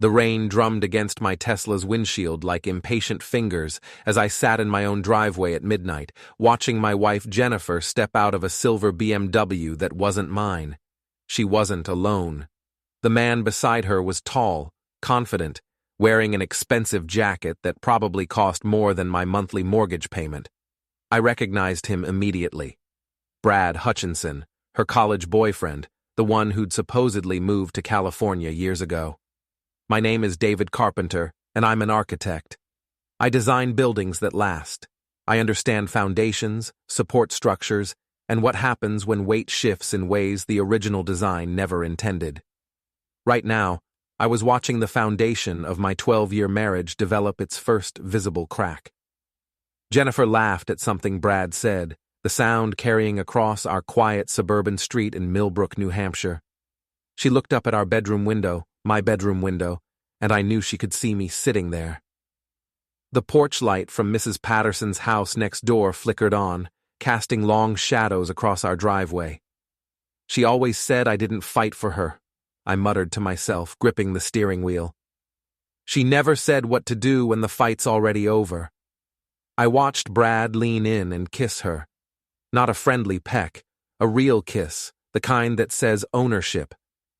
The rain drummed against my Tesla's windshield like impatient fingers as I sat in my own driveway at midnight, watching my wife Jennifer step out of a silver BMW that wasn't mine. She wasn't alone. The man beside her was tall, confident, wearing an expensive jacket that probably cost more than my monthly mortgage payment. I recognized him immediately. Brad Hutchinson, her college boyfriend, the one who'd supposedly moved to California years ago. My name is David Carpenter, and I'm an architect. I design buildings that last. I understand foundations, support structures, and what happens when weight shifts in ways the original design never intended. Right now, I was watching the foundation of my 12-year marriage develop its first visible crack. Jennifer laughed at something Brad said, the sound carrying across our quiet suburban street in Millbrook, New Hampshire. She looked up at our bedroom window, my bedroom window, and I knew she could see me sitting there. The porch light from Mrs. Patterson's house next door flickered on, casting long shadows across our driveway. She always said I didn't fight for her, I muttered to myself, gripping the steering wheel. She never said what to do when the fight's already over. I watched Brad lean in and kiss her. Not a friendly peck, a real kiss, the kind that says ownership.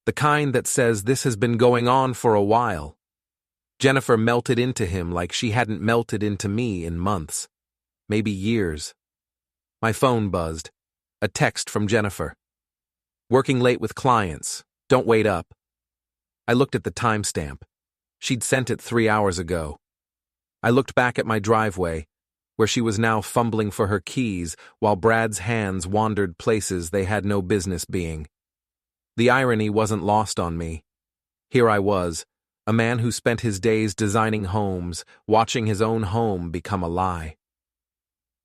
The kind that says this has been going on for a while. Jennifer melted into him like she hadn't melted into me in months, maybe years. My phone buzzed. A text from Jennifer. Working late with clients. Don't wait up. I looked at the timestamp. She'd sent it 3 hours ago. I looked back at my driveway, where she was now fumbling for her keys while Brad's hands wandered places they had no business being. The irony wasn't lost on me. Here I was, a man who spent his days designing homes, watching his own home become a lie.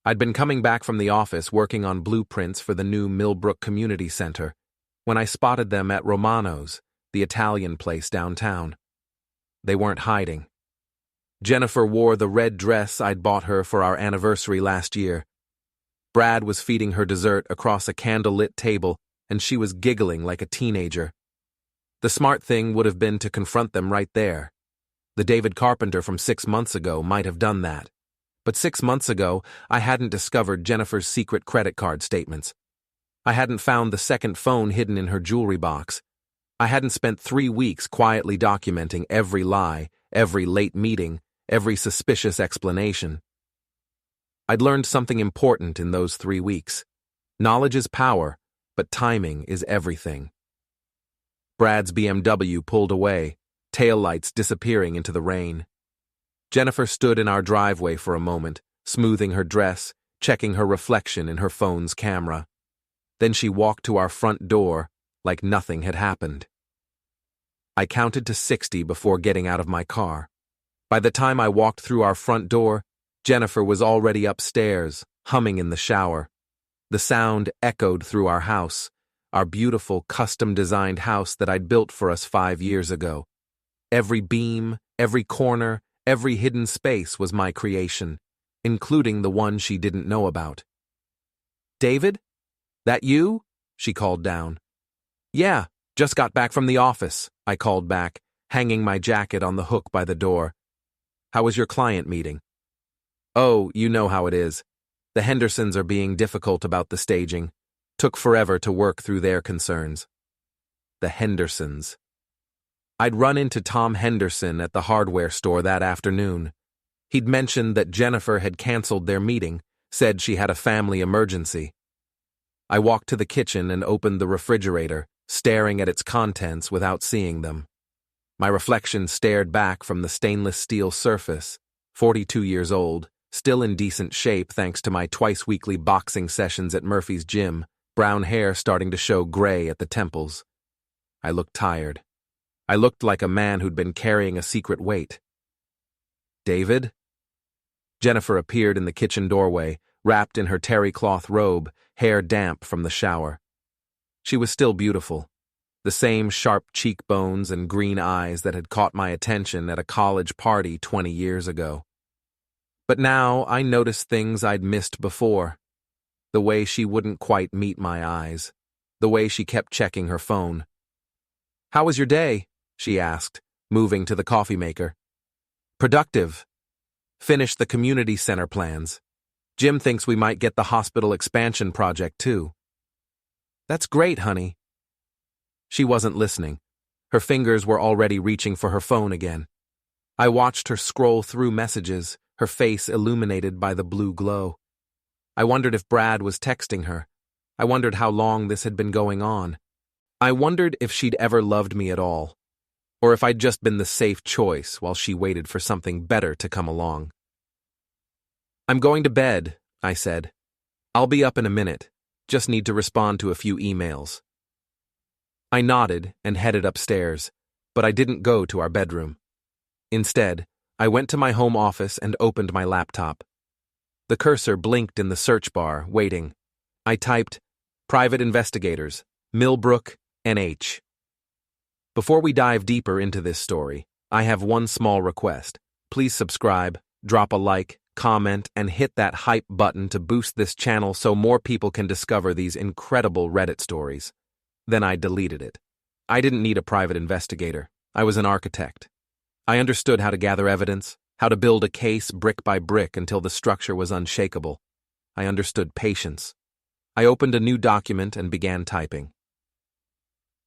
I'd been coming back from the office working on blueprints for the new Millbrook Community Center when I spotted them at Romano's, the Italian place downtown. They weren't hiding. Jennifer wore the red dress I'd bought her for our anniversary last year. Brad was feeding her dessert across a candle-lit table, and she was giggling like a teenager. The smart thing would have been to confront them right there. The David Carpenter from 6 months ago might have done that. But 6 months ago, I hadn't discovered Jennifer's secret credit card statements. I hadn't found the second phone hidden in her jewelry box. I hadn't spent 3 weeks quietly documenting every lie, every late meeting, every suspicious explanation. I'd learned something important in those 3 weeks. Knowledge is power, but timing is everything. Brad's BMW pulled away, taillights disappearing into the rain. Jennifer stood in our driveway for a moment, smoothing her dress, checking her reflection in her phone's camera. Then she walked to our front door like nothing had happened. I counted to 60 before getting out of my car. By the time I walked through our front door, Jennifer was already upstairs, humming in the shower. The sound echoed through our house, our beautiful custom-designed house that I'd built for us 5 years ago. Every beam, every corner, every hidden space was my creation, including the one she didn't know about. "David? That you?" she called down. "Yeah, just got back from the office," I called back, hanging my jacket on the hook by the door. "How was your client meeting?" "Oh, you know how it is. The Hendersons are being difficult about the staging. Took forever to work through their concerns." The Hendersons. I'd run into Tom Henderson at the hardware store that afternoon. He'd mentioned that Jennifer had canceled their meeting, said she had a family emergency. I walked to the kitchen and opened the refrigerator, staring at its contents without seeing them. My reflection stared back from the stainless steel surface, 42 years old, still in decent shape thanks to my twice-weekly boxing sessions at Murphy's gym, brown hair starting to show gray at the temples. I looked tired. I looked like a man who'd been carrying a secret weight. "David?" Jennifer appeared in the kitchen doorway, wrapped in her terry cloth robe, hair damp from the shower. She was still beautiful, the same sharp cheekbones and green eyes that had caught my attention at a college party 20 years ago. But now I noticed things I'd missed before. The way she wouldn't quite meet my eyes. The way she kept checking her phone. "How was your day?" she asked, moving to the coffee maker. Productive. Finished the community center plans. Jim thinks we might get the hospital expansion project too. That's great, honey. She wasn't listening. Her fingers were already reaching for her phone again. I watched her scroll through messages, her face illuminated by the blue glow. I wondered if Brad was texting her. I wondered how long this had been going on. I wondered if she'd ever loved me at all, or if I'd just been the safe choice while she waited for something better to come along. I'm going to bed, I said. I'll be up in a minute. Just need to respond to a few emails. I nodded and headed upstairs, but I didn't go to our bedroom. Instead, I went to my home office and opened my laptop. The cursor blinked in the search bar, waiting. I typed, Private Investigators, Millbrook, NH. Before we dive deeper into this story, I have one small request. Please subscribe, drop a like, comment, and hit that hype button to boost this channel so more people can discover these incredible Reddit stories. Then I deleted it. I didn't need a private investigator. I was an architect. I understood how to gather evidence, how to build a case brick by brick until the structure was unshakable. I understood patience. I opened a new document and began typing.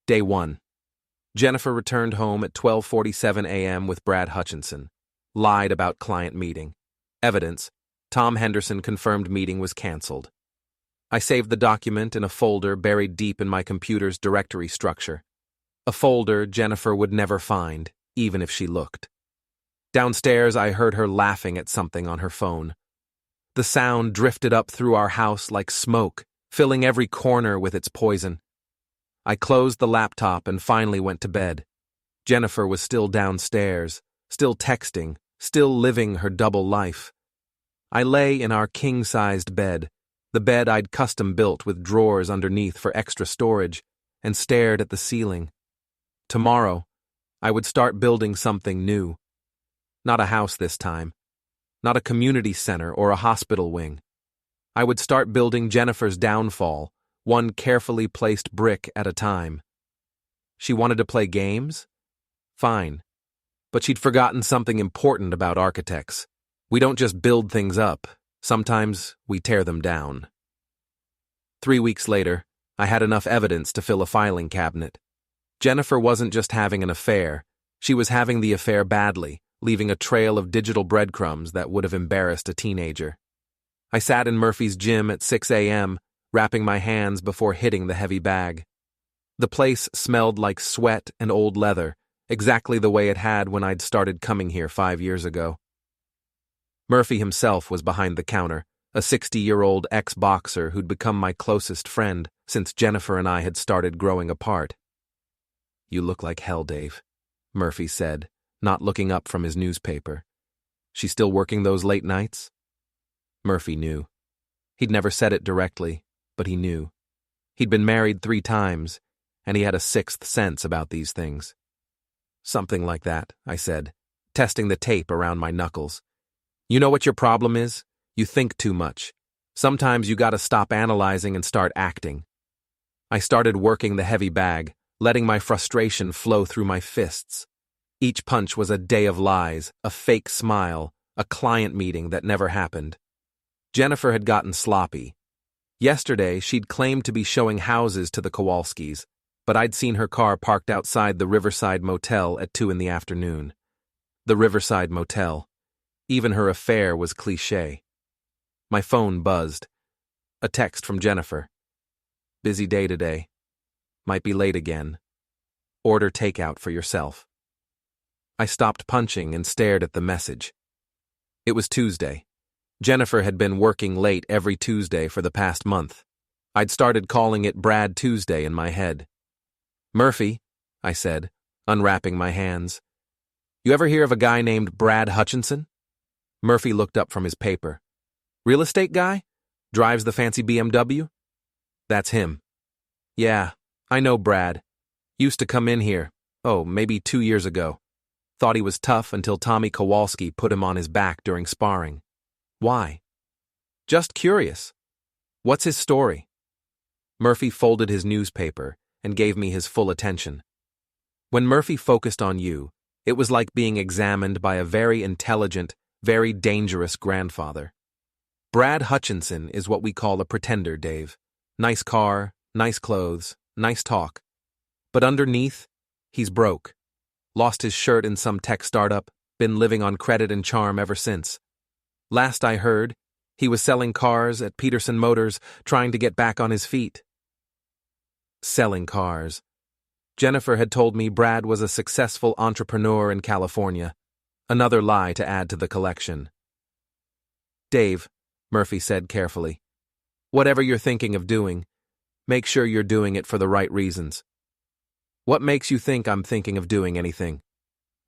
Day 1. Jennifer returned home at 12:47 a.m. with Brad Hutchinson. Lied about client meeting. Evidence: Tom Henderson confirmed meeting was canceled. I saved the document in a folder buried deep in my computer's directory structure. A folder Jennifer would never find, even if she looked. Downstairs, I heard her laughing at something on her phone. The sound drifted up through our house like smoke, filling every corner with its poison. I closed the laptop and finally went to bed. Jennifer was still downstairs, still texting, still living her double life. I lay in our king-sized bed, the bed I'd custom-built with drawers underneath for extra storage, and stared at the ceiling. Tomorrow, I would start building something new. Not a house this time. Not a community center or a hospital wing. I would start building Jennifer's downfall, one carefully placed brick at a time. She wanted to play games? Fine. But she'd forgotten something important about architects. We don't just build things up. Sometimes we tear them down. 3 weeks later, I had enough evidence to fill a filing cabinet. Jennifer wasn't just having an affair. She was having the affair badly, leaving a trail of digital breadcrumbs that would have embarrassed a teenager. I sat in Murphy's gym at 6 a.m., wrapping my hands before hitting the heavy bag. The place smelled like sweat and old leather, exactly the way it had when I'd started coming here 5 years ago. Murphy himself was behind the counter, a 60-year-old ex-boxer who'd become my closest friend since Jennifer and I had started growing apart. You look like hell, Dave, Murphy said, not looking up from his newspaper. She still working those late nights? Murphy knew. He'd never said it directly, but he knew. He'd been married 3 times, and he had a sixth sense about these things. Something like that, I said, testing the tape around my knuckles. You know what your problem is? You think too much. Sometimes you gotta stop analyzing and start acting. I started working the heavy bag, letting my frustration flow through my fists. Each punch was a day of lies, a fake smile, a client meeting that never happened. Jennifer had gotten sloppy. Yesterday, she'd claimed to be showing houses to the Kowalskis, but I'd seen her car parked outside the Riverside Motel at 2 in the afternoon. The Riverside Motel. Even her affair was cliché. My phone buzzed. A text from Jennifer. Busy day today. Might be late again. Order takeout for yourself. I stopped punching and stared at the message. It was Tuesday. Jennifer had been working late every Tuesday for the past month. I'd started calling it Brad Tuesday in my head. Murphy, I said, unwrapping my hands. You ever hear of a guy named Brad Hutchinson? Murphy looked up from his paper. Real estate guy? Drives the fancy BMW? That's him. Yeah, I know Brad. Used to come in here, maybe 2 years ago. Thought he was tough until Tommy Kowalski put him on his back during sparring. Why? Just curious. What's his story? Murphy folded his newspaper and gave me his full attention. When Murphy focused on you, It was like being examined by a very intelligent, very dangerous grandfather. Brad Hutchinson is what we call a pretender, Dave. Nice car, nice clothes, nice talk. But underneath, he's broke. Lost his shirt in some tech startup, been living on credit and charm ever since. Last I heard, he was selling cars at Peterson Motors, trying to get back on his feet. Selling cars. Jennifer had told me Brad was a successful entrepreneur in California. Another lie to add to the collection. Dave, Murphy said carefully, whatever you're thinking of doing, make sure you're doing it for the right reasons. What makes you think I'm thinking of doing anything?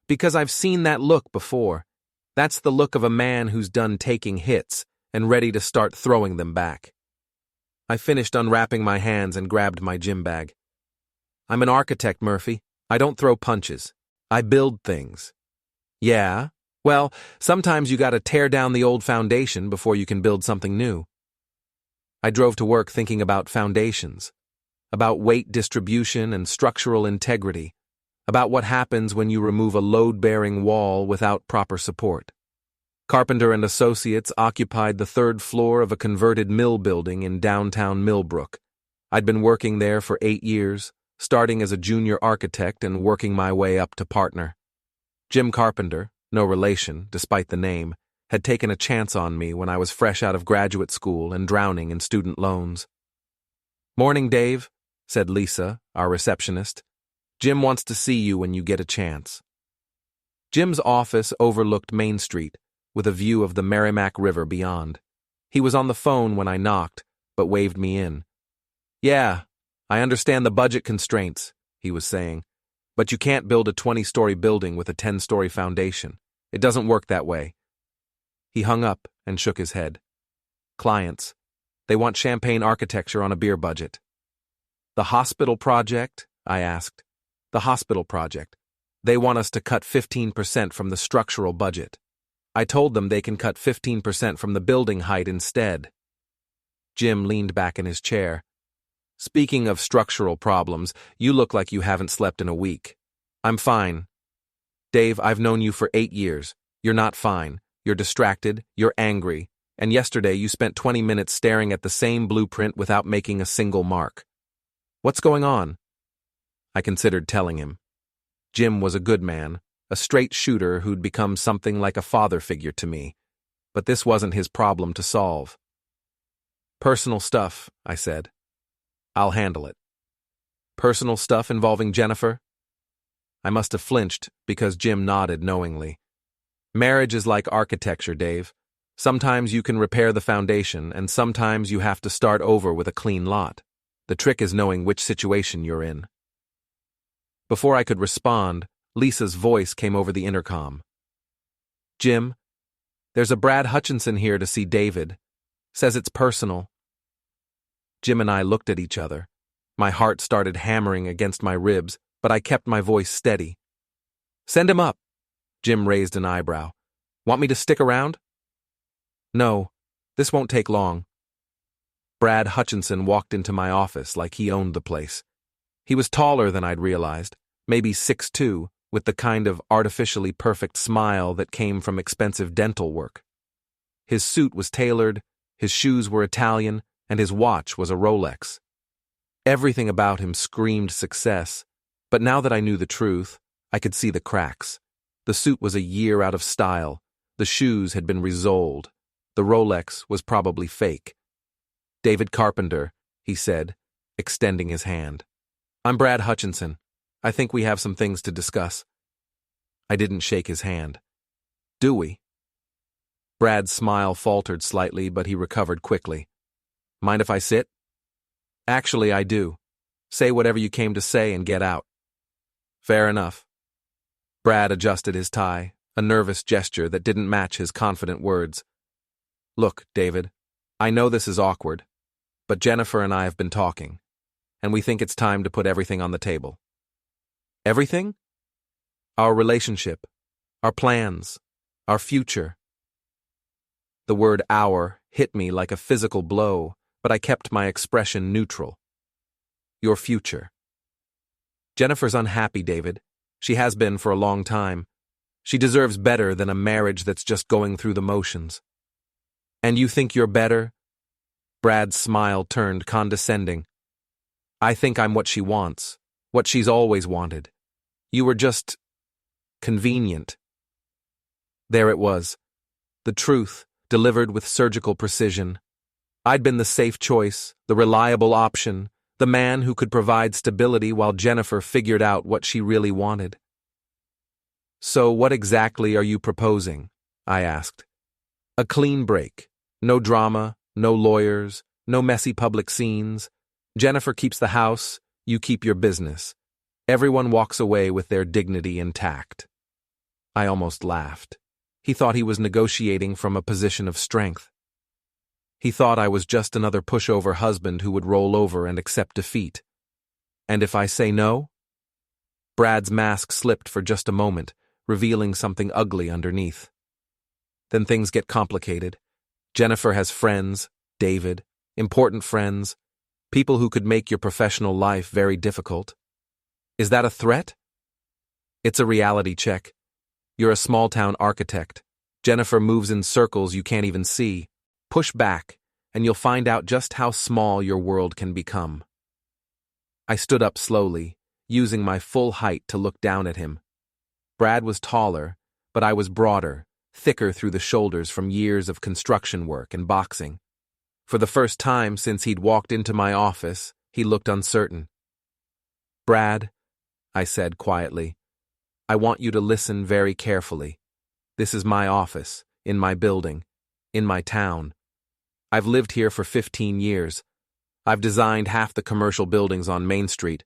Because I've seen that look before. That's the look of a man who's done taking hits and ready to start throwing them back. I finished unwrapping my hands and grabbed my gym bag. I'm an architect, Murphy. I don't throw punches. I build things. Yeah? Well, sometimes you gotta tear down the old foundation before you can build something new. I drove to work thinking about foundations, about weight distribution and structural integrity, about what happens when you remove a load-bearing wall without proper support. Carpenter and Associates occupied the third floor of a converted mill building in downtown Millbrook. I'd been working there for 8 years, starting as a junior architect and working my way up to partner. Jim Carpenter, no relation, despite the name, had taken a chance on me when I was fresh out of graduate school and drowning in student loans. "Morning, Dave," said Lisa, our receptionist. "Jim wants to see you when you get a chance." Jim's office overlooked Main Street, with a view of the Merrimack River beyond. He was on the phone when I knocked, but waved me in. "Yeah, I understand the budget constraints," he was saying, "but you can't build a 20-story building with a 10-story foundation. It doesn't work that way." He hung up and shook his head. "Clients. They want champagne architecture on a beer budget." "The hospital project?" I asked. "The hospital project. They want us to cut 15% from the structural budget. I told them they can cut 15% from the building height instead." Jim leaned back in his chair. "Speaking of structural problems, you look like you haven't slept in a week." "I'm fine." "Dave, I've known you for 8 years. You're not fine. You're distracted, you're angry, and yesterday you spent 20 minutes staring at the same blueprint without making a single mark. What's going on?" I considered telling him. Jim was a good man, a straight shooter who'd become something like a father figure to me, but this wasn't his problem to solve. "Personal stuff," I said. "I'll handle it." "Personal stuff involving Jennifer?" I must have flinched because Jim nodded knowingly. "Marriage is like architecture, Dave. Sometimes you can repair the foundation, and sometimes you have to start over with a clean lot. The trick is knowing which situation you're in." Before I could respond, Lisa's voice came over the intercom. "Jim, there's a Brad Hutchinson here to see David. Says it's personal." Jim and I looked at each other. My heart started hammering against my ribs, but I kept my voice steady. "Send him up." Jim raised an eyebrow. "Want me to stick around?" "No, this won't take long." Brad Hutchinson walked into my office like he owned the place. He was taller than I'd realized, maybe 6'2", with the kind of artificially perfect smile that came from expensive dental work. His suit was tailored, his shoes were Italian, and his watch was a Rolex. Everything about him screamed success, but now that I knew the truth, I could see the cracks. The suit was a year out of style, the shoes had been resoled, the Rolex was probably fake. "David Carpenter," he said, extending his hand. "I'm Brad Hutchinson. I think we have some things to discuss." I didn't shake his hand. "Do we?" Brad's smile faltered slightly, but he recovered quickly. "Mind if I sit?" "Actually, I do. Say whatever you came to say and get out." "Fair enough." Brad adjusted his tie, a nervous gesture that didn't match his confident words. "Look, David, I know this is awkward, but Jennifer and I have been talking, and we think it's time to put everything on the table." "Everything?" "Our relationship, our plans, our future." The word "our" hit me like a physical blow, but I kept my expression neutral. "Your future." "Jennifer's unhappy, David. She has been for a long time. She deserves better than a marriage that's just going through the motions. And you think you're better? Brad's smile turned condescending. I think I'm what she wants, what she's always wanted. You were just convenient. There it was. The truth, delivered with surgical precision. I'd been the safe choice, the reliable option, the man who could provide stability while Jennifer figured out what she really wanted. So what exactly are you proposing? I asked. A clean break. No drama, no lawyers, no messy public scenes. Jennifer keeps the house, you keep your business. Everyone walks away with their dignity intact. I almost laughed. He thought he was negotiating from a position of strength. He thought I was just another pushover husband who would roll over and accept defeat. And if I say no? Brad's mask slipped for just a moment, revealing something ugly underneath. Then things get complicated. Jennifer has friends, David, important friends, people who could make your professional life very difficult. Is that a threat? It's a reality check. You're a small-town architect. Jennifer moves in circles you can't even see. Push back, and you'll find out just how small your world can become. I stood up slowly, using my full height to look down at him. Brad was taller, but I was broader, thicker through the shoulders from years of construction work and boxing. For the first time since he'd walked into my office, he looked uncertain. Brad, I said quietly, I want you to listen very carefully. This is my office, in my building, in my town. I've lived here for 15 years. I've designed half the commercial buildings on Main Street.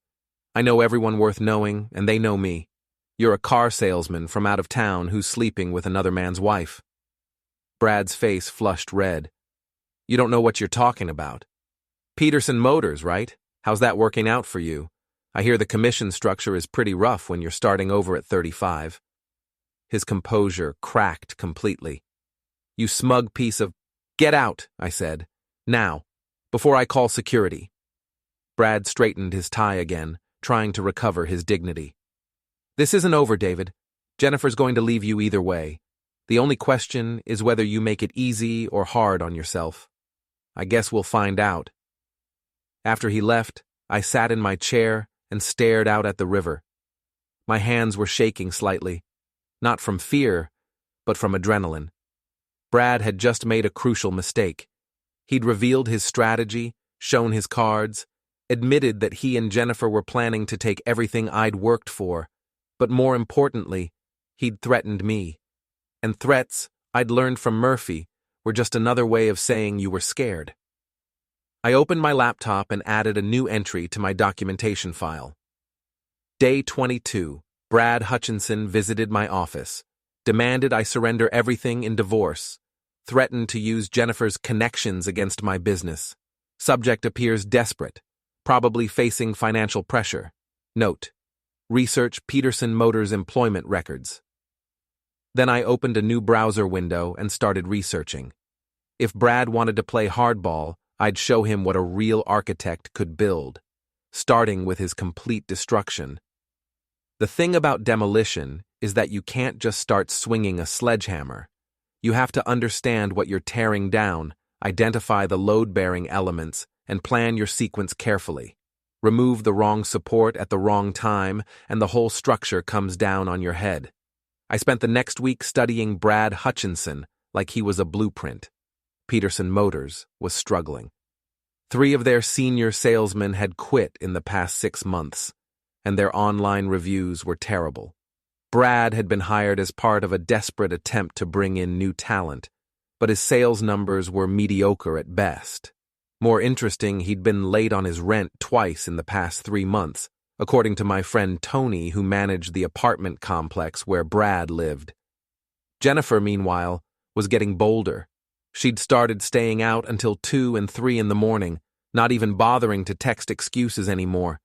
I know everyone worth knowing, and they know me. You're a car salesman from out of town who's sleeping with another man's wife. Brad's face flushed red. You don't know what you're talking about. Peterson Motors, right? How's that working out for you? I hear the commission structure is pretty rough when you're starting over at 35. His composure cracked completely. You smug piece of... Get out, I said. Now, before I call security. Brad straightened his tie again, trying to recover his dignity. This isn't over, David. Jennifer's going to leave you either way. The only question is whether you make it easy or hard on yourself. I guess we'll find out. After he left, I sat in my chair and stared out at the river. My hands were shaking slightly, not from fear, but from adrenaline. Brad had just made a crucial mistake. He'd revealed his strategy, shown his cards, admitted that he and Jennifer were planning to take everything I'd worked for, but more importantly, he'd threatened me. And threats, I'd learned from Murphy, were just another way of saying you were scared. I opened my laptop and added a new entry to my documentation file. Day 22, Brad Hutchinson visited my office, demanded I surrender everything in divorce, threatened to use Jennifer's connections against my business. Subject appears desperate, probably facing financial pressure. Note: research Peterson Motors employment records. Then I opened a new browser window and started researching. If Brad wanted to play hardball, I'd show him what a real architect could build, starting with his complete destruction. The thing about demolition is that you can't just start swinging a sledgehammer. You have to understand what you're tearing down, identify the load-bearing elements, and plan your sequence carefully. Remove the wrong support at the wrong time, and the whole structure comes down on your head. I spent the next week studying Brad Hutchinson like he was a blueprint. Peterson Motors was struggling. 3 of their senior salesmen had quit in the past 6 months, and their online reviews were terrible. Brad had been hired as part of a desperate attempt to bring in new talent, but his sales numbers were mediocre at best. More interesting, he'd been late on his rent twice in the past 3 months, according to my friend Tony, who managed the apartment complex where Brad lived. Jennifer, meanwhile, was getting bolder. She'd started staying out until 2 and 3 in the morning, not even bothering to text excuses anymore.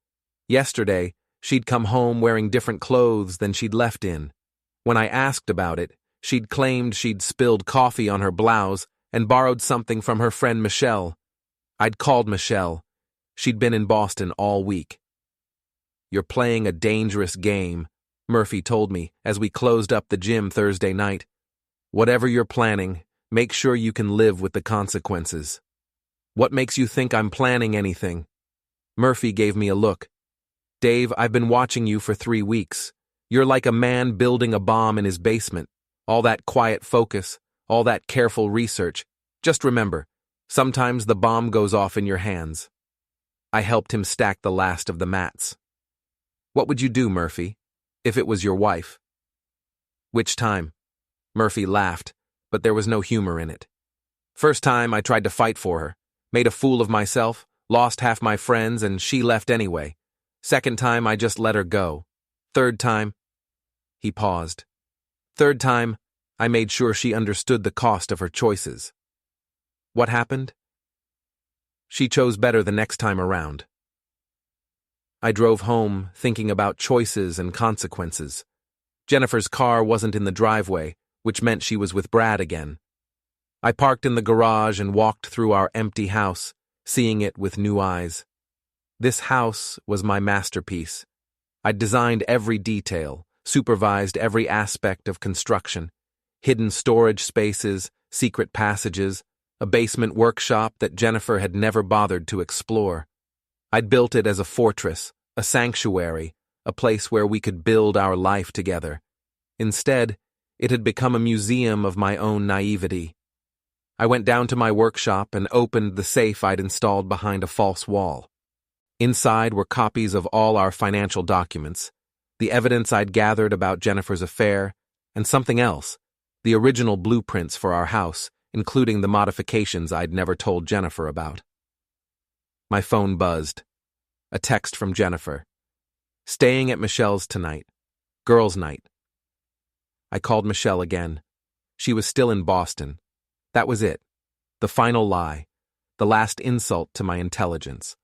Yesterday, she'd come home wearing different clothes than she'd left in. When I asked about it, she'd claimed she'd spilled coffee on her blouse and borrowed something from her friend Michelle. I'd called Michelle. She'd been in Boston all week. You're playing a dangerous game, Murphy told me as we closed up the gym Thursday night. Whatever you're planning, make sure you can live with the consequences. What makes you think I'm planning anything? Murphy gave me a look. Dave, I've been watching you for 3 weeks. You're like a man building a bomb in his basement. All that quiet focus, all that careful research. Just remember, sometimes the bomb goes off in your hands. I helped him stack the last of the mats. What would you do, Murphy, if it was your wife? Which time? Murphy laughed, but there was no humor in it. First time I tried to fight for her, made a fool of myself, lost half my friends, and she left anyway. Second time I just let her go. Third time, he paused. Third time, I made sure she understood the cost of her choices. What happened? She chose better the next time around. I drove home thinking about choices and consequences. Jennifer's car wasn't in the driveway, which meant she was with Brad again. I parked in the garage and walked through our empty house, seeing it with new eyes. This house was my masterpiece. I'd designed every detail, supervised every aspect of construction. Hidden storage spaces, secret passages, a basement workshop that Jennifer had never bothered to explore. I'd built it as a fortress, a sanctuary, a place where we could build our life together. Instead, it had become a museum of my own naivety. I went down to my workshop and opened the safe I'd installed behind a false wall. Inside were copies of all our financial documents, the evidence I'd gathered about Jennifer's affair, and something else, the original blueprints for our house, including the modifications I'd never told Jennifer about. My phone buzzed. A text from Jennifer. Staying at Michelle's tonight. Girls' night. I called Michelle again. She was still in Boston. That was it. The final lie. The last insult to my intelligence.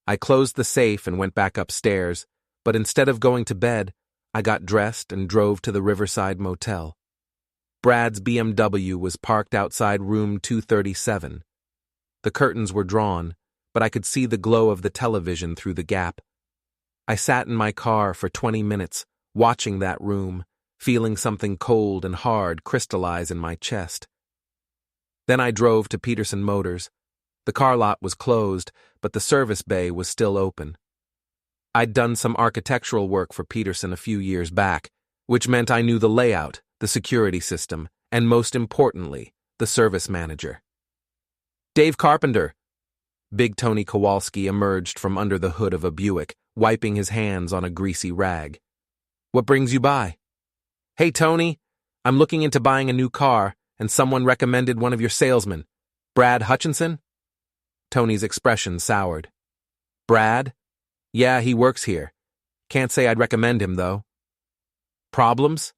I closed the safe and went back upstairs, but instead of going to bed, I got dressed and drove to the Riverside Motel. Brad's BMW was parked outside room 237. The curtains were drawn, but I could see the glow of the television through the gap. I sat in my car for 20 minutes, watching that room, feeling something cold and hard crystallize in my chest. Then I drove to Peterson Motors. The car lot was closed, but the service bay was still open. I'd done some architectural work for Peterson a few years back, which meant I knew the layout, the security system, and most importantly, the service manager. Dave Carpenter! Big Tony Kowalski emerged from under the hood of a Buick, wiping his hands on a greasy rag. What brings you by? Hey, Tony, I'm looking into buying a new car, and someone recommended one of your salesmen. Brad Hutchinson? Tony's expression soured. Brad? Yeah, he works here. Can't say I'd recommend him, though. Problems?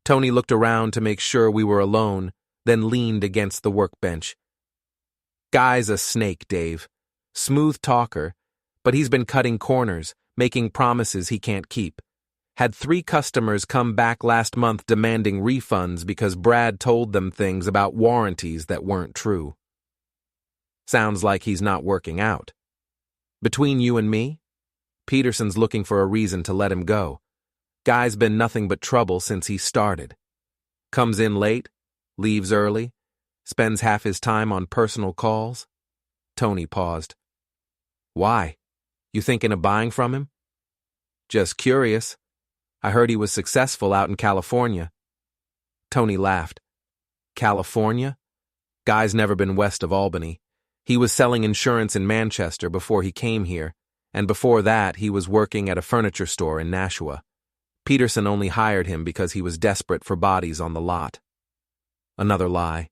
Tony looked around to make sure we were alone, then leaned against the workbench. Guy's a snake, Dave. Smooth talker, but he's been cutting corners, making promises he can't keep. Had 3 customers come back last month demanding refunds because Brad told them things about warranties that weren't true. Sounds like he's not working out. Between you and me, Peterson's looking for a reason to let him go. Guy's been nothing but trouble since he started. Comes in late, leaves early, spends half his time on personal calls. Tony paused. Why? You thinking of buying from him? Just curious. I heard he was successful out in California. Tony laughed. California? Guy's never been west of Albany. He was selling insurance in Manchester before he came here, and before that he was working at a furniture store in Nashua. Peterson only hired him because he was desperate for bodies on the lot. Another lie.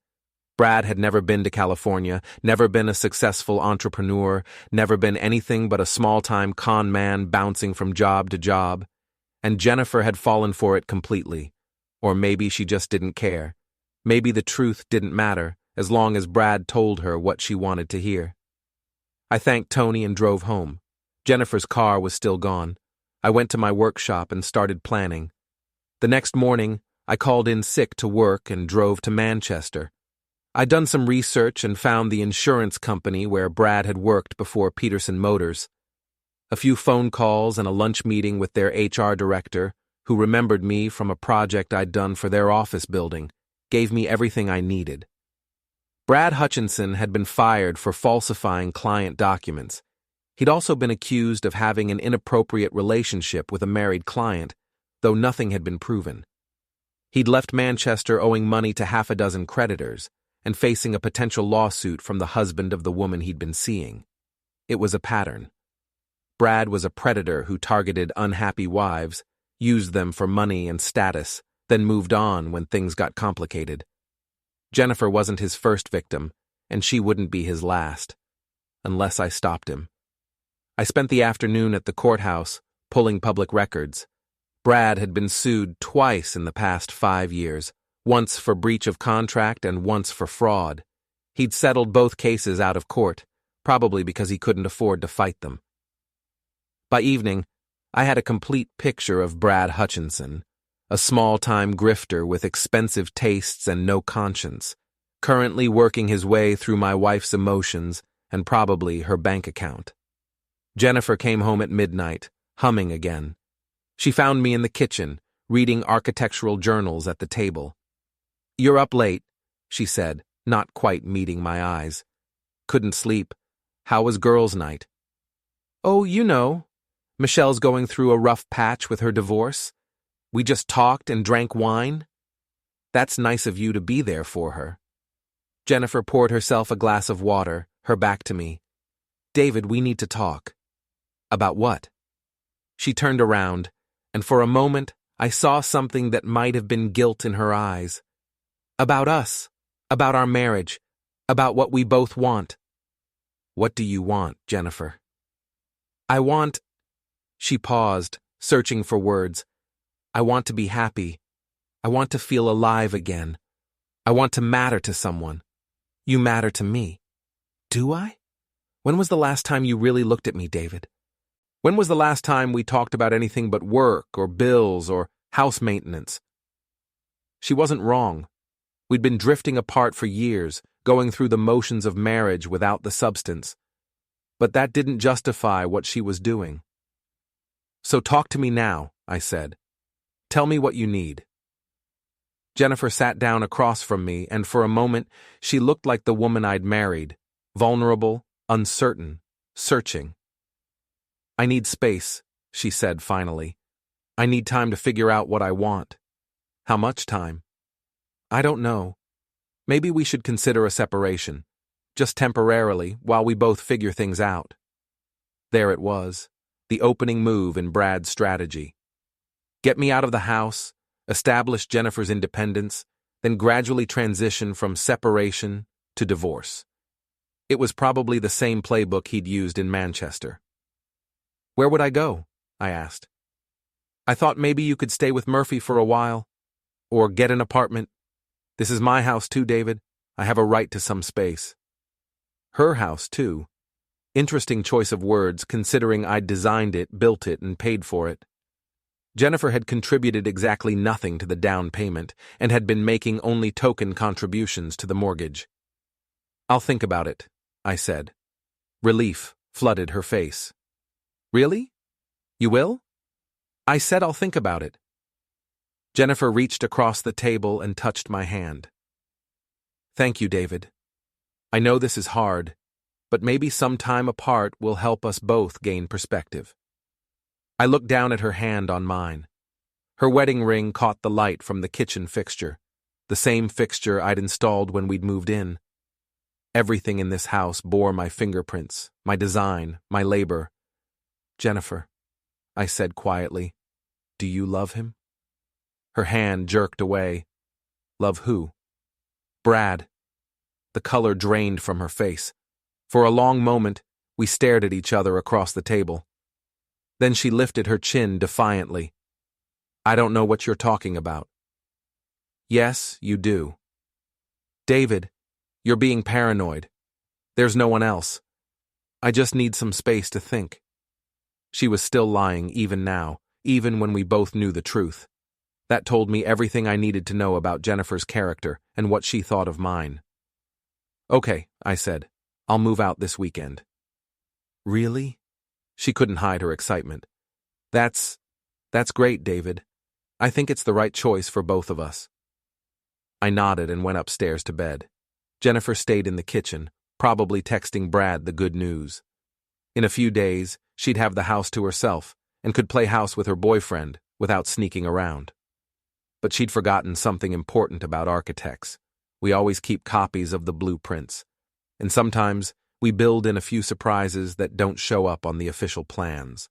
Brad had never been to California, never been a successful entrepreneur, never been anything but a small-time con man bouncing from job to job. And Jennifer had fallen for it completely. Or maybe she just didn't care. Maybe the truth didn't matter, as long as Brad told her what she wanted to hear. I thanked Tony and drove home. Jennifer's car was still gone. I went to my workshop and started planning. The next morning, I called in sick to work and drove to Manchester. I'd done some research and found the insurance company where Brad had worked before Peterson Motors. A few phone calls and a lunch meeting with their HR director, who remembered me from a project I'd done for their office building, gave me everything I needed. Brad Hutchinson had been fired for falsifying client documents. He'd also been accused of having an inappropriate relationship with a married client, though nothing had been proven. He'd left Manchester owing money to half a dozen creditors and facing a potential lawsuit from the husband of the woman he'd been seeing. It was a pattern. Brad was a predator who targeted unhappy wives, used them for money and status, then moved on when things got complicated. Jennifer wasn't his first victim, and she wouldn't be his last, unless I stopped him. I spent the afternoon at the courthouse, pulling public records. Brad had been sued twice in the past 5 years, once for breach of contract and once for fraud. He'd settled both cases out of court, probably because he couldn't afford to fight them. By evening, I had a complete picture of Brad Hutchinson, a small-time grifter with expensive tastes and no conscience, currently working his way through my wife's emotions and probably her bank account. Jennifer came home at midnight, humming again. She found me in the kitchen, reading architectural journals at the table. "You're up late," she said, not quite meeting my eyes. "Couldn't sleep. How was girls' night?" "Oh, you know. Michelle's going through a rough patch with her divorce. We just talked and drank wine." "That's nice of you to be there for her." Jennifer poured herself a glass of water, her back to me. "David, we need to talk." "About what?" She turned around, and for a moment I saw something that might have been guilt in her eyes. "About us, about our marriage, about what we both want." "What do you want, Jennifer?" "I want—" She paused, searching for words. "I want to be happy. I want to feel alive again. I want to matter to someone. You matter to me." "Do I? When was the last time you really looked at me, David? When was the last time we talked about anything but work or bills or house maintenance?" She wasn't wrong. We'd been drifting apart for years, going through the motions of marriage without the substance. But that didn't justify what she was doing. "So talk to me now," I said. "Tell me what you need." Jennifer sat down across from me, and for a moment she looked like the woman I'd married, vulnerable, uncertain, searching. "I need space," she said finally. "I need time to figure out what I want." "How much time?" "I don't know. Maybe we should consider a separation, just temporarily, while we both figure things out." There it was, the opening move in Brad's strategy. Get me out of the house, establish Jennifer's independence, then gradually transition from separation to divorce. It was probably the same playbook he'd used in Manchester. "Where would I go?" I asked. "I thought maybe you could stay with Murphy for a while. Or get an apartment. This is my house too, David. I have a right to some space." Her house too. Interesting choice of words, considering I'd designed it, built it, and paid for it. Jennifer had contributed exactly nothing to the down payment and had been making only token contributions to the mortgage. "I'll think about it," I said. Relief flooded her face. "Really? You will?" "I said I'll think about it." Jennifer reached across the table and touched my hand. "Thank you, David. I know this is hard, but maybe some time apart will help us both gain perspective." I looked down at her hand on mine. Her wedding ring caught the light from the kitchen fixture, the same fixture I'd installed when we'd moved in. Everything in this house bore my fingerprints, my design, my labor. "Jennifer," I said quietly, "do you love him?" Her hand jerked away. "Love who?" "Brad." The color drained from her face. For a long moment, we stared at each other across the table. Then she lifted her chin defiantly. "I don't know what you're talking about." "Yes, you do." "David, you're being paranoid. There's no one else. I just need some space to think." She was still lying even now, even when we both knew the truth. That told me everything I needed to know about Jennifer's character and what she thought of mine. "Okay," I said. "I'll move out this weekend." "Really?" She couldn't hide her excitement. That's great, David. I think it's the right choice for both of us. I nodded and went upstairs to bed. Jennifer stayed in the kitchen, probably texting Brad the good news. In a few days, she'd have the house to herself and could play house with her boyfriend without sneaking around. But she'd forgotten something important about architects. We always keep copies of the blueprints, and sometimes we build in a few surprises that don't show up on the official plans.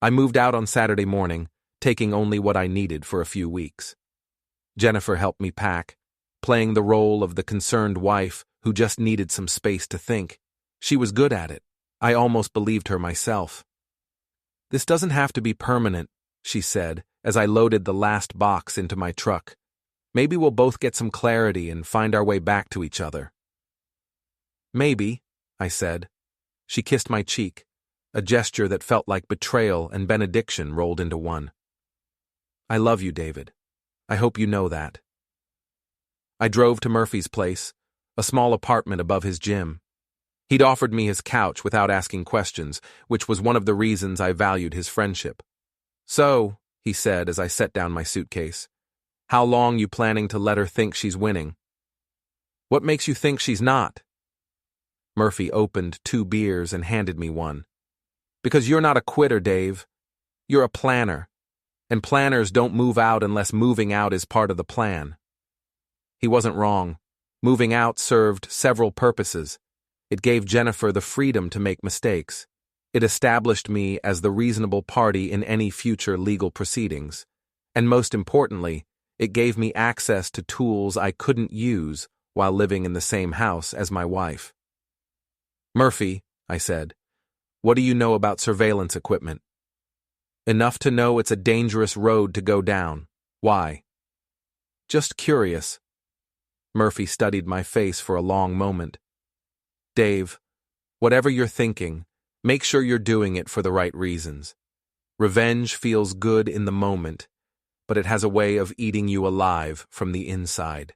I moved out on Saturday morning, taking only what I needed for a few weeks. Jennifer helped me pack, playing the role of the concerned wife who just needed some space to think. She was good at it. I almost believed her myself. "This doesn't have to be permanent," she said, as I loaded the last box into my truck. "Maybe we'll both get some clarity and find our way back to each other." "Maybe," I said. She kissed my cheek, a gesture that felt like betrayal and benediction rolled into one. "I love you, David. I hope you know that." I drove to Murphy's place, a small apartment above his gym. He'd offered me his couch without asking questions, which was one of the reasons I valued his friendship. "So," he said as I set down my suitcase, "how long you planning to let her think she's winning?" "What makes you think she's not?" Murphy opened 2 beers and handed me one. "Because you're not a quitter, Dave. You're a planner. And planners don't move out unless moving out is part of the plan." He wasn't wrong. Moving out served several purposes. It gave Jennifer the freedom to make mistakes. It established me as the reasonable party in any future legal proceedings. And most importantly, it gave me access to tools I couldn't use while living in the same house as my wife. "Murphy," I said, "what do you know about surveillance equipment?" "Enough to know it's a dangerous road to go down. Why?" "Just curious." Murphy studied my face for a long moment. "Dave, whatever you're thinking, make sure you're doing it for the right reasons. Revenge feels good in the moment, but it has a way of eating you alive from the inside.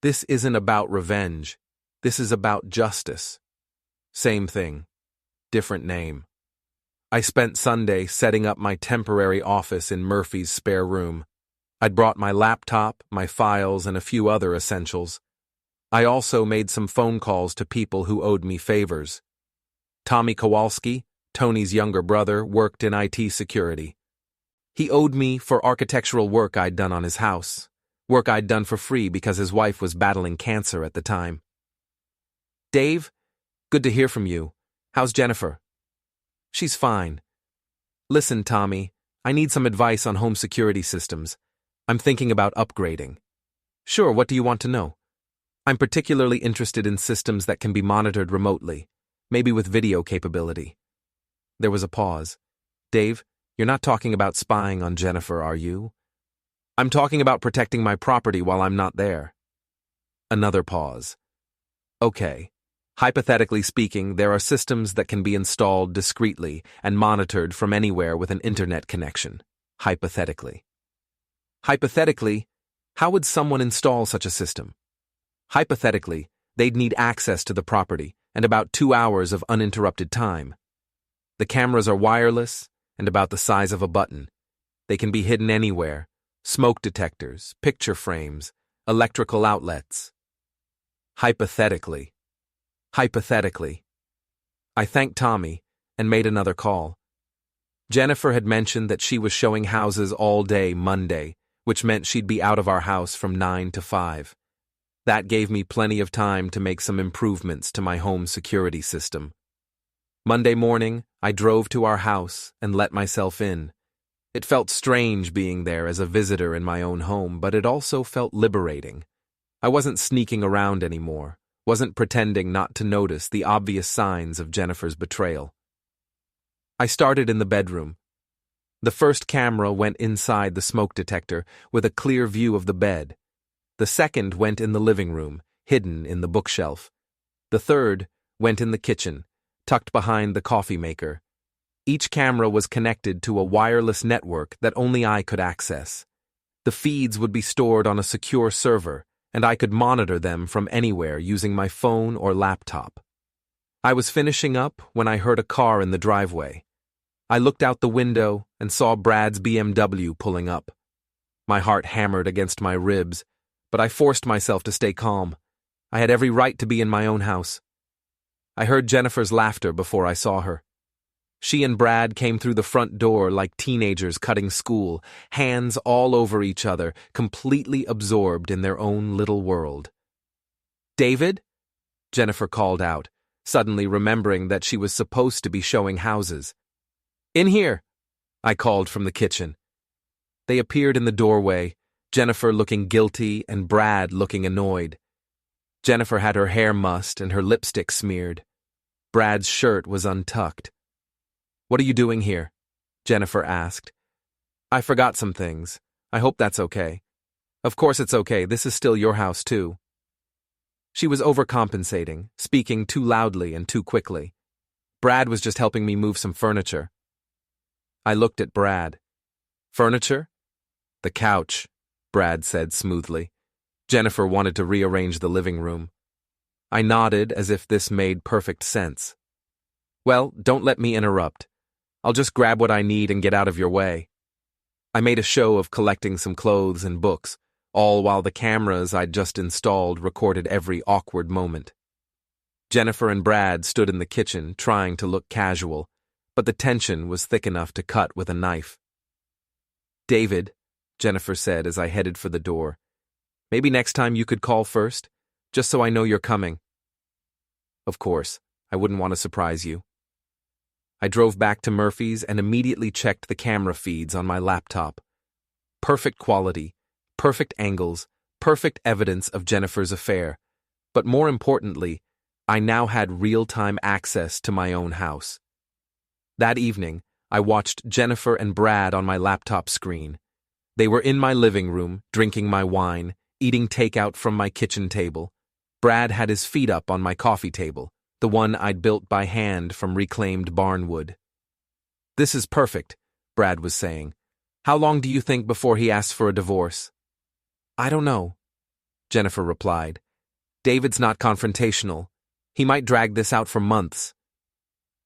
This isn't about revenge. This is about justice. Same thing, different name." I spent Sunday setting up my temporary office in Murphy's spare room. I'd brought my laptop, my files, and a few other essentials. I also made some phone calls to people who owed me favors. Tommy Kowalski, Tony's younger brother, worked in IT security. He owed me for architectural work I'd done on his house, work I'd done for free because his wife was battling cancer at the time. "Dave, good to hear from you. How's Jennifer?" "She's fine. Listen, Tommy, I need some advice on home security systems. I'm thinking about upgrading." "Sure, what do you want to know?" "I'm particularly interested in systems that can be monitored remotely, maybe with video capability." There was a pause. "Dave, you're not talking about spying on Jennifer, are you?" "I'm talking about protecting my property while I'm not there." Another pause. "Okay. Hypothetically speaking, there are systems that can be installed discreetly and monitored from anywhere with an internet connection. Hypothetically. Hypothetically, how would someone install such a system? Hypothetically, they'd need access to the property and about 2 hours of uninterrupted time. The cameras are wireless and about the size of a button. They can be hidden anywhere: smoke detectors, picture frames, electrical outlets. Hypothetically. Hypothetically. I thanked Tommy and made another call. Jennifer had mentioned that she was showing houses all day Monday, which meant she'd be out of our house from 9 to 5. That gave me plenty of time to make some improvements to my home security system. Monday morning, I drove to our house and let myself in. It felt strange being there as a visitor in my own home, but it also felt liberating. I wasn't sneaking around anymore, wasn't pretending not to notice the obvious signs of Jennifer's betrayal. I started in the bedroom. The first camera went inside the smoke detector with a clear view of the bed. The second went in the living room, hidden in the bookshelf. The third went in the kitchen, tucked behind the coffee maker. Each camera was connected to a wireless network that only I could access. The feeds would be stored on a secure server, and I could monitor them from anywhere using my phone or laptop. I was finishing up when I heard a car in the driveway. I looked out the window and saw Brad's BMW pulling up. My heart hammered against my ribs, but I forced myself to stay calm. I had every right to be in my own house. I heard Jennifer's laughter before I saw her. She and Brad came through the front door like teenagers cutting school, hands all over each other, completely absorbed in their own little world. "David?" Jennifer called out, suddenly remembering that she was supposed to be showing houses. "In here," I called from the kitchen. They appeared in the doorway, Jennifer looking guilty and Brad looking annoyed. Jennifer had her hair mussed and her lipstick smeared. Brad's shirt was untucked. "What are you doing here?" Jennifer asked. "I forgot some things. I hope that's okay." "Of course it's okay. This is still your house, too." She was overcompensating, speaking too loudly and too quickly. Brad was just helping me move some furniture. I looked at Brad. "Furniture?" "The couch," Brad said smoothly. Jennifer wanted to rearrange the living room. I nodded as if this made perfect sense. "Well, don't let me interrupt. I'll just grab what I need and get out of your way." I made a show of collecting some clothes and books, all while the cameras I'd just installed recorded every awkward moment. Jennifer and Brad stood in the kitchen trying to look casual, but the tension was thick enough to cut with a knife. "David," Jennifer said as I headed for the door, "maybe next time you could call first, just so I know you're coming." "Of course, I wouldn't want to surprise you." I drove back to Murphy's and immediately checked the camera feeds on my laptop. Perfect quality, perfect angles, perfect evidence of Jennifer's affair. But more importantly, I now had real-time access to my own house. That evening, I watched Jennifer and Brad on my laptop screen. They were in my living room, drinking my wine, eating takeout from my kitchen table. Brad had his feet up on my coffee table, the one I'd built by hand from reclaimed barnwood. "This is perfect," Brad was saying. "How long do you think before he asks for a divorce?" "I don't know," Jennifer replied. "David's not confrontational. He might drag this out for months."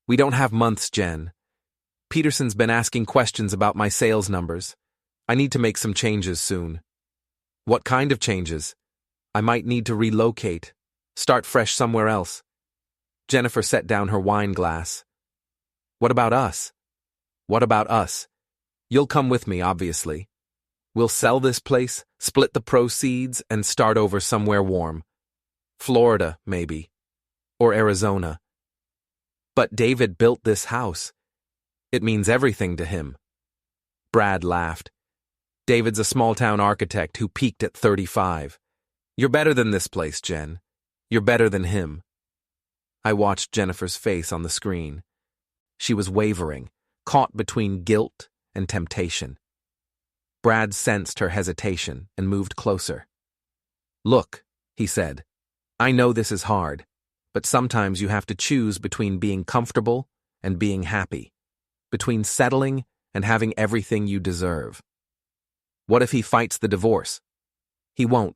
"We don't have months, Jen. Peterson's been asking questions about my sales numbers. I need to make some changes soon." "What kind of changes?" "I might need to relocate. Start fresh somewhere else." Jennifer set down her wine glass. "What about us?" "What about us? You'll come with me, obviously. We'll sell this place, split the proceeds, and start over somewhere warm. Florida, maybe. Or Arizona." "But David built this house. It means everything to him." Brad laughed. "David's a small-town architect who peaked at 35. You're better than this place, Jen. You're better than him." I watched Jennifer's face on the screen. She was wavering, caught between guilt and temptation. Brad sensed her hesitation and moved closer. "Look," he said, "I know this is hard, but sometimes you have to choose between being comfortable and being happy, between settling and having everything you deserve. What if he fights the divorce? He won't.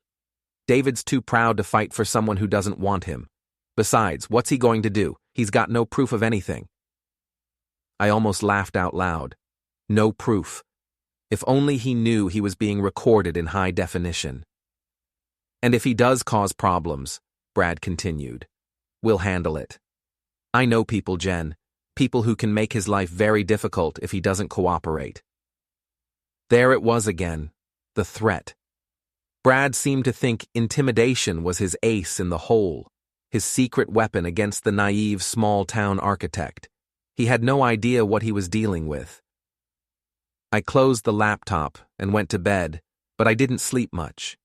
David's too proud to fight for someone who doesn't want him. Besides, what's he going to do? He's got no proof of anything." I almost laughed out loud. No proof. If only he knew he was being recorded in high definition. "And if he does cause problems," Brad continued, "we'll handle it. I know people, Jen, people who can make his life very difficult if he doesn't cooperate." There it was again, the threat. Brad seemed to think intimidation was his ace in the hole, his secret weapon against the naive small-town architect. He had no idea what he was dealing with. I closed the laptop and went to bed, but I didn't sleep much.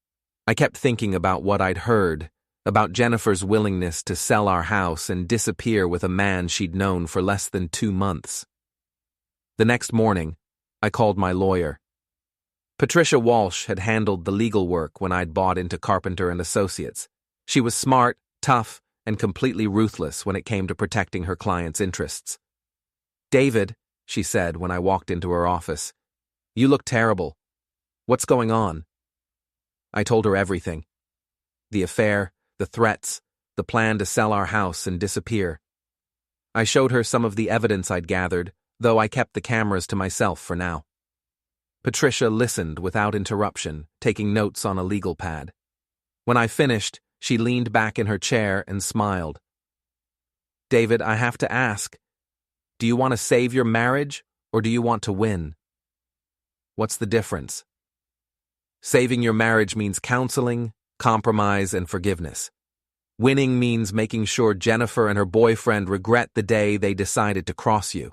I kept thinking about what I'd heard, about Jennifer's willingness to sell our house and disappear with a man she'd known for less than 2 months. The next morning, I called my lawyer. Patricia Walsh had handled the legal work when I'd bought into Carpenter and Associates. She was smart, tough, and completely ruthless when it came to protecting her clients' interests. "David," she said when I walked into her office, "you look terrible. What's going on?" I told her everything. The affair, the threats, the plan to sell our house and disappear. I showed her some of the evidence I'd gathered, though I kept the cameras to myself for now. Patricia listened without interruption, taking notes on a legal pad. When I finished, she leaned back in her chair and smiled. David, I have to ask, do you want to save your marriage or do you want to win? What's the difference? Saving your marriage means counseling, compromise, and forgiveness. Winning means making sure Jennifer and her boyfriend regret the day they decided to cross you.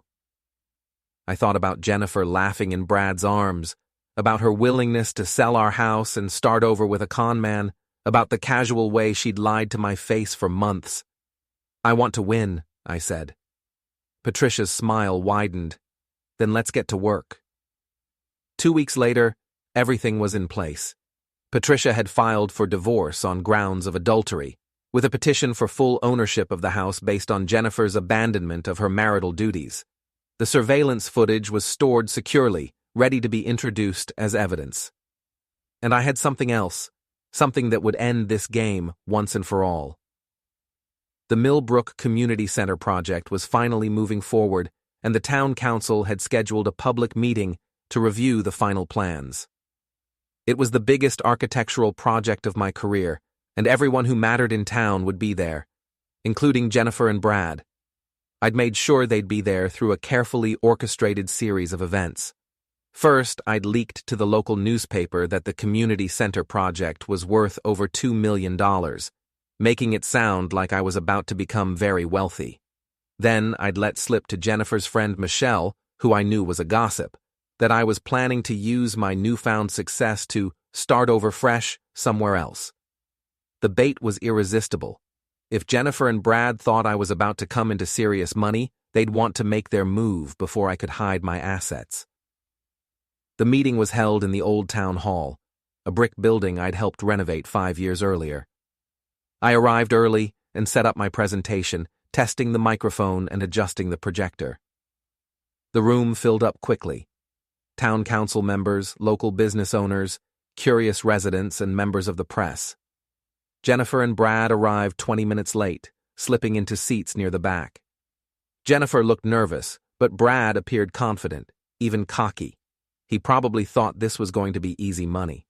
I thought about Jennifer laughing in Brad's arms, about her willingness to sell our house and start over with a con man, about the casual way she'd lied to my face for months. I want to win, I said. Patricia's smile widened. Then let's get to work. 2 weeks later, everything was in place. Patricia had filed for divorce on grounds of adultery, with a petition for full ownership of the house based on Jennifer's abandonment of her marital duties. The surveillance footage was stored securely, ready to be introduced as evidence. And I had something else, something that would end this game once and for all. The Millbrook Community Center project was finally moving forward, and the town council had scheduled a public meeting to review the final plans. It was the biggest architectural project of my career, and everyone who mattered in town would be there, including Jennifer and Brad. I'd made sure they'd be there through a carefully orchestrated series of events. First, I'd leaked to the local newspaper that the community center project was worth over $2 million, making it sound like I was about to become very wealthy. Then I'd let slip to Jennifer's friend Michelle, who I knew was a gossip, that I was planning to use my newfound success to start over fresh somewhere else. The bait was irresistible. If Jennifer and Brad thought I was about to come into serious money, they'd want to make their move before I could hide my assets. The meeting was held in the old town hall, a brick building I'd helped renovate 5 years earlier. I arrived early and set up my presentation, testing the microphone and adjusting the projector. The room filled up quickly. Town council members, local business owners, curious residents, and members of the press. Jennifer and Brad arrived 20 minutes late, slipping into seats near the back. Jennifer looked nervous, but Brad appeared confident, even cocky. He probably thought this was going to be easy money.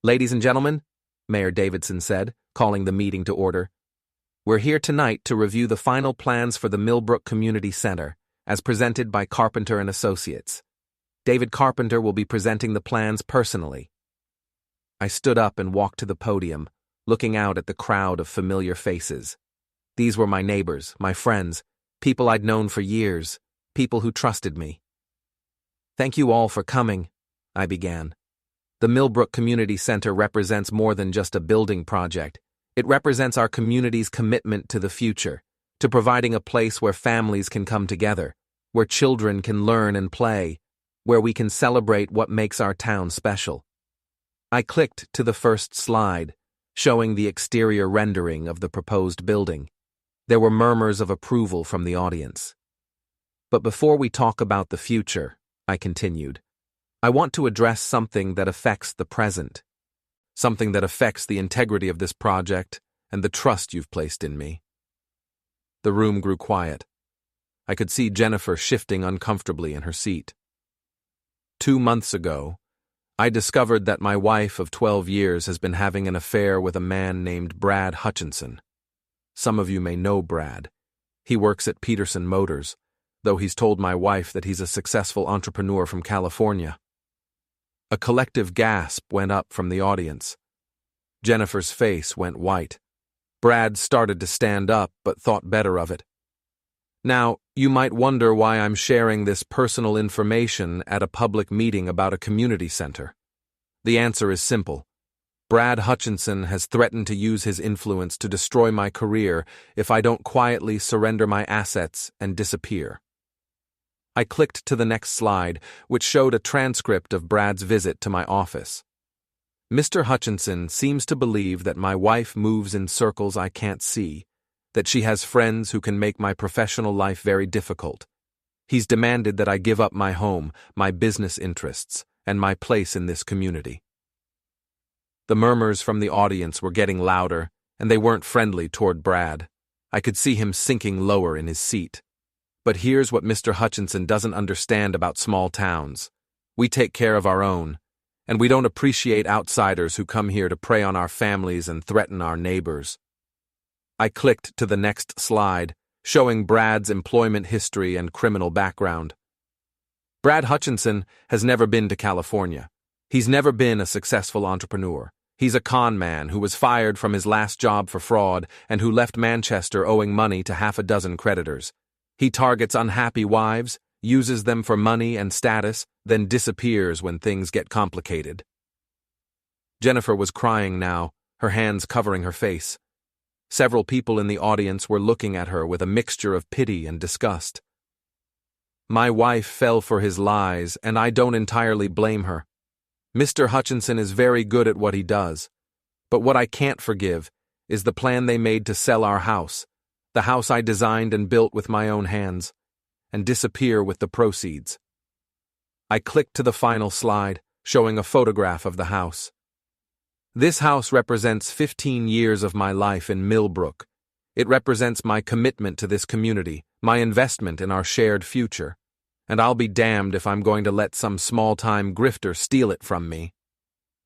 Ladies and gentlemen, Mayor Davidson said, calling the meeting to order, we're here tonight to review the final plans for the Millbrook Community Center, as presented by Carpenter and Associates. David Carpenter will be presenting the plans personally. I stood up and walked to the podium, looking out at the crowd of familiar faces. These were my neighbors, my friends, people I'd known for years, people who trusted me. Thank you all for coming, I began. The Millbrook Community Center represents more than just a building project. It represents our community's commitment to the future, to providing a place where families can come together, where children can learn and play, where we can celebrate what makes our town special. I clicked to the first slide, showing the exterior rendering of the proposed building. There were murmurs of approval from the audience. But before we talk about the future, I continued, I want to address something that affects the present, something that affects the integrity of this project and the trust you've placed in me. The room grew quiet. I could see Jennifer shifting uncomfortably in her seat. 2 months ago, I discovered that my wife of 12 years has been having an affair with a man named Brad Hutchinson. Some of you may know Brad. He works at Peterson Motors, though he's told my wife that he's a successful entrepreneur from California. A collective gasp went up from the audience. Jennifer's face went white. Brad started to stand up, but thought better of it. Now, you might wonder why I'm sharing this personal information at a public meeting about a community center. The answer is simple. Brad Hutchinson has threatened to use his influence to destroy my career if I don't quietly surrender my assets and disappear. I clicked to the next slide, which showed a transcript of Brad's visit to my office. Mr. Hutchinson seems to believe that my wife moves in circles I can't see, that she has friends who can make my professional life very difficult. He's demanded that I give up my home, my business interests, and my place in this community. The murmurs from the audience were getting louder, and they weren't friendly toward Brad. I could see him sinking lower in his seat. But here's what Mr. Hutchinson doesn't understand about small towns. We take care of our own, and we don't appreciate outsiders who come here to prey on our families and threaten our neighbors. I clicked to the next slide, showing Brad's employment history and criminal background. Brad Hutchinson has never been to California. He's never been a successful entrepreneur. He's a con man who was fired from his last job for fraud and who left Manchester owing money to half a dozen creditors. He targets unhappy wives, uses them for money and status, then disappears when things get complicated. Jennifer was crying now, her hands covering her face. Several people in the audience were looking at her with a mixture of pity and disgust. My wife fell for his lies, and I don't entirely blame her. Mr. Hutchinson is very good at what he does. But what I can't forgive is the plan they made to sell our house, the house I designed and built with my own hands, and disappear with the proceeds. I clicked to the final slide, showing a photograph of the house. This house represents 15 years of my life in Millbrook. It represents my commitment to this community, my investment in our shared future. And I'll be damned if I'm going to let some small-time grifter steal it from me.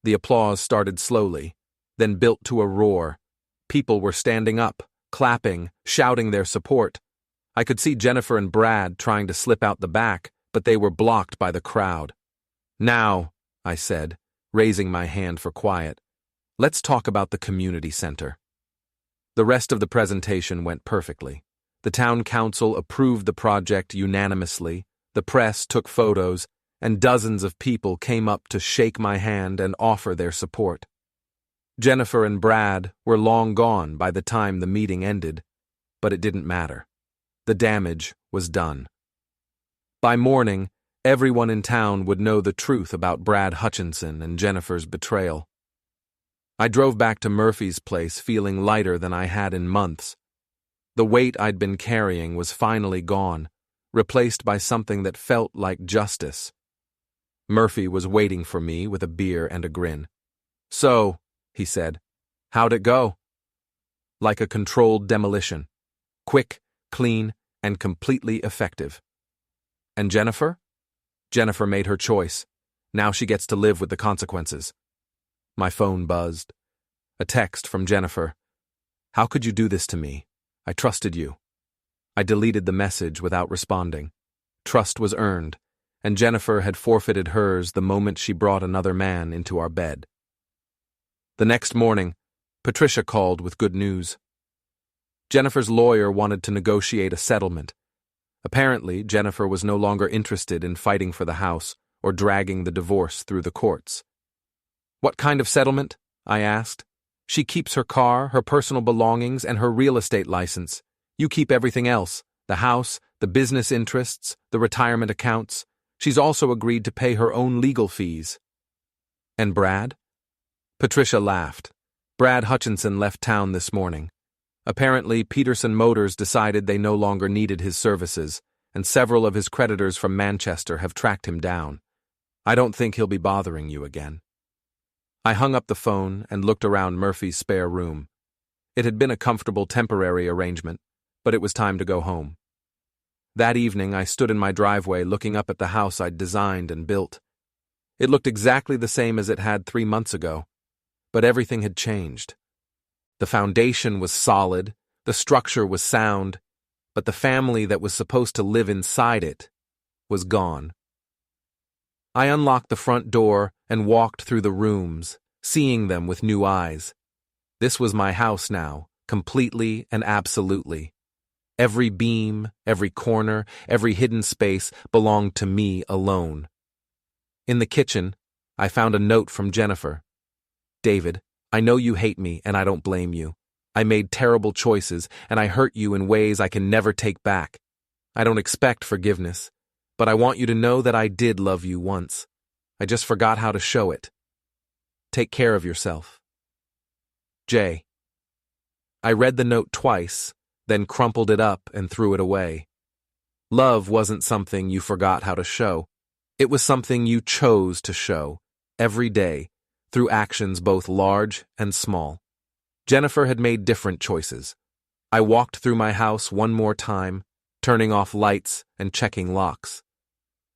The applause started slowly, then built to a roar. People were standing up, clapping, shouting their support. I could see Jennifer and Brad trying to slip out the back, but they were blocked by the crowd. Now, I said, raising my hand for quiet, let's talk about the community center. The rest of the presentation went perfectly. The town council approved the project unanimously. The press took photos, and dozens of people came up to shake my hand and offer their support. Jennifer and Brad were long gone by the time the meeting ended, but it didn't matter. The damage was done. By morning, everyone in town would know the truth about Brad Hutchinson and Jennifer's betrayal. I drove back to Murphy's place feeling lighter than I had in months. The weight I'd been carrying was finally gone, replaced by something that felt like justice. Murphy was waiting for me with a beer and a grin. "So," he said, "how'd it go?" Like a controlled demolition. Quick, clean, and completely effective. And Jennifer? Jennifer made her choice. Now she gets to live with the consequences. My phone buzzed. A text from Jennifer. "How could you do this to me? I trusted you." I deleted the message without responding. Trust was earned, and Jennifer had forfeited hers the moment she brought another man into our bed. The next morning, Patricia called with good news. Jennifer's lawyer wanted to negotiate a settlement. Apparently, Jennifer was no longer interested in fighting for the house or dragging the divorce through the courts. "What kind of settlement?" I asked. "She keeps her car, her personal belongings, and her real estate license. You keep everything else, the house, the business interests, the retirement accounts. She's also agreed to pay her own legal fees." "And Brad?" Patricia laughed. "Brad Hutchinson left town this morning. Apparently, Peterson Motors decided they no longer needed his services, and several of his creditors from Manchester have tracked him down. I don't think he'll be bothering you again." I hung up the phone and looked around Murphy's spare room. It had been a comfortable temporary arrangement, but it was time to go home. That evening, I stood in my driveway looking up at the house I'd designed and built. It looked exactly the same as it had 3 months ago, but everything had changed. The foundation was solid, the structure was sound, but the family that was supposed to live inside it was gone. I unlocked the front door and walked through the rooms, seeing them with new eyes. This was my house now, completely and absolutely. Every beam, every corner, every hidden space belonged to me alone. In the kitchen, I found a note from Jennifer. "David, I know you hate me and I don't blame you. I made terrible choices and I hurt you in ways I can never take back. I don't expect forgiveness, but I want you to know that I did love you once. I just forgot how to show it. Take care of yourself. Jay." I read the note twice, then crumpled it up and threw it away. Love wasn't something you forgot how to show. It was something you chose to show, every day, through actions both large and small. Jennifer had made different choices. I walked through my house one more time, turning off lights and checking locks.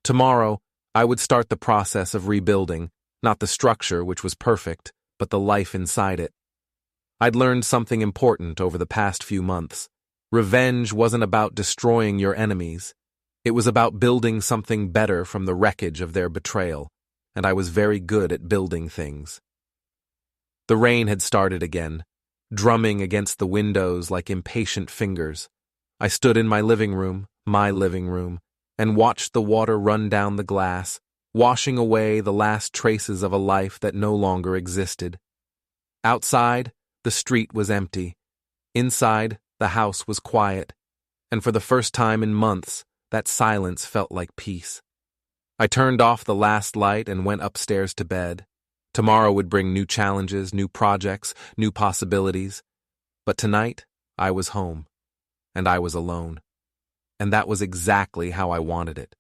Tomorrow, I would start the process of rebuilding, not the structure, which was perfect, but the life inside it. I'd learned something important over the past few months. Revenge wasn't about destroying your enemies. It was about building something better from the wreckage of their betrayal, and I was very good at building things. The rain had started again, drumming against the windows like impatient fingers. I stood in my living room, and watched the water run down the glass, washing away the last traces of a life that no longer existed. Outside, the street was empty. Inside, the house was quiet, and for the first time in months, that silence felt like peace. I turned off the last light and went upstairs to bed. Tomorrow would bring new challenges, new projects, new possibilities. But tonight, I was home, and I was alone. And that was exactly how I wanted it.